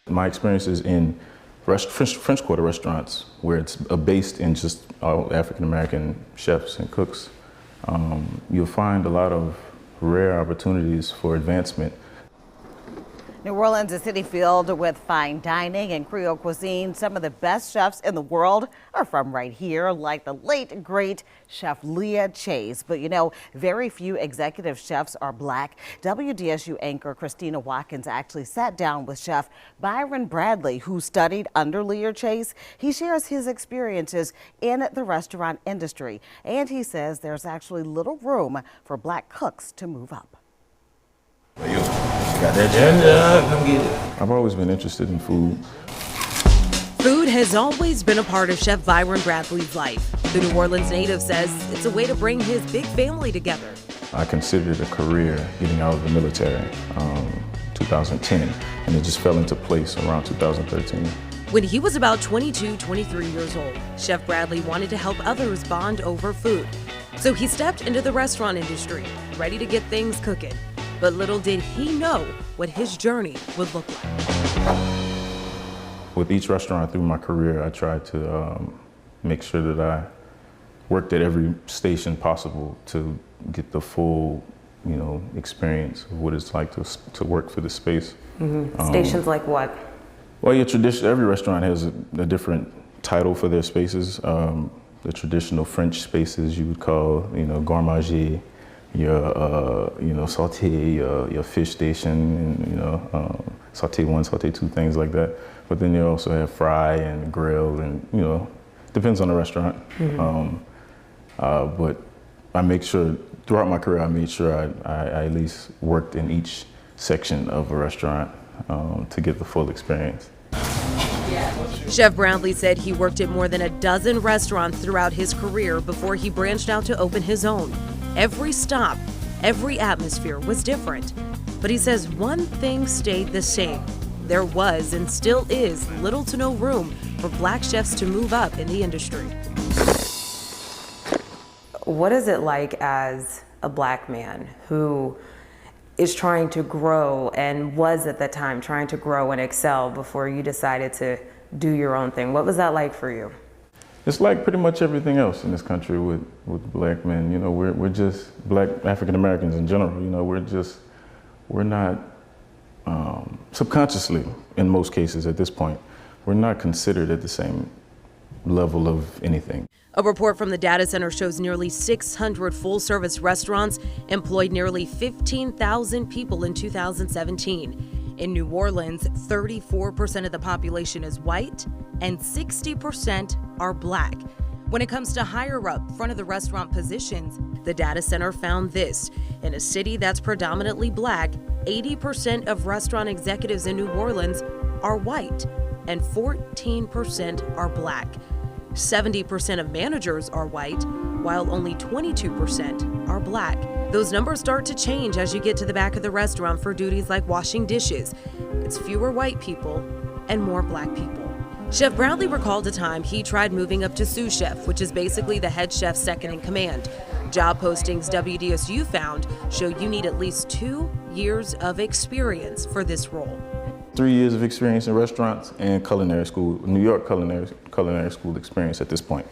My experiences in French Quarter restaurants, where it's based in just all African-American chefs and cooks, you'll find a lot of rare opportunities for advancement. New Orleans, a city filled with fine dining and Creole cuisine. Some of the best chefs in the world are from right here, like the late, great Chef Leah Chase. But you know, very few executive chefs are black. WDSU anchor Christina Watkins actually sat down with Chef Byron Bradley, who studied under Leah Chase. He shares his experiences in the restaurant industry, and he says there's actually little room for black cooks to move up. Got that agenda, come get it. I've always been interested in food. Food has always been a part of Chef Byron Bradley's life. The New Orleans native says it's a way to bring his big family together. I considered it a career getting out of the military, 2010, and it just fell into place around 2013. When he was about 22, 23 years old, Chef Bradley wanted to help others bond over food. So he stepped into the restaurant industry, ready to get things cooking. But little did he know what his journey would look like. With each restaurant through my career, I tried to make sure that I worked at every station possible to get the full, experience of what it's like to work for the space. Stations like what? Well, every restaurant has a different title for their spaces. The traditional French spaces you would call, garde-manger, your sauté, your fish station, and sauté 1, sauté 2, things like that. But then you also have fry and grill, and depends on the restaurant. But I make sure throughout my career, I made sure I at least worked in each section of a restaurant to get the full experience. Chef Bradley said he worked at more than a dozen restaurants throughout his career before he branched out to open his own. Every stop, every atmosphere was different. But he says one thing stayed the same. There was and still is little to no room for black chefs to move up in the industry. What is it like as a black man who is trying to grow and was at the time trying to grow and excel before you decided to do your own thing? What was that like for you? It's like pretty much everything else in this country with black men. We're just black African Americans in general. We're not subconsciously, in most cases at this point, we're not considered at the same level of anything. A report from the data center shows nearly 600 full-service restaurants employed nearly 15,000 people in 2017. In New Orleans, 34% of the population is white and 60% are black. When it comes to higher up, front of the restaurant positions, the data center found this. In a city that's predominantly black, 80% of restaurant executives in New Orleans are white and 14% are black. 70% of managers are white, while only 22% are black. Those numbers start to change as you get to the back of the restaurant for duties like washing dishes. It's fewer white people and more black people. Chef Bradley recalled a time he tried moving up to sous chef, which is basically the head chef's second in command. Job postings WDSU found show you need at least 2 years of experience for this role. 3 years of experience in restaurants and culinary school, New York culinary school experience at this point.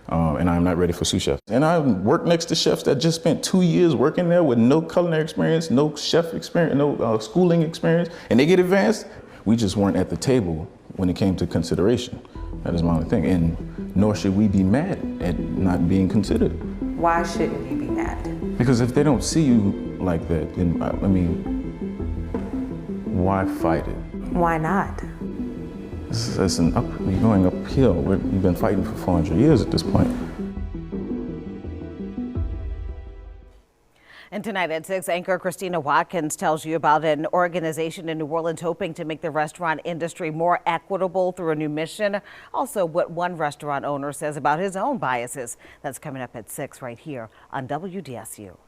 And I'm not ready for sous chef. And I work next to chefs that just spent 2 years working there with no culinary experience, no chef experience, no schooling experience, and they get advanced. We just weren't at the table when it came to consideration. That is my only thing. And nor should we be mad at not being considered. Why shouldn't you be mad? Because if they don't see you like that, then, why fight it? Why not? You're going uphill. We've been fighting for 400 years at this point. And tonight at 6, anchor Christina Watkins tells you about an organization in New Orleans hoping to make the restaurant industry more equitable through a new mission. Also, what one restaurant owner says about his own biases. That's coming up at 6 right here on WDSU.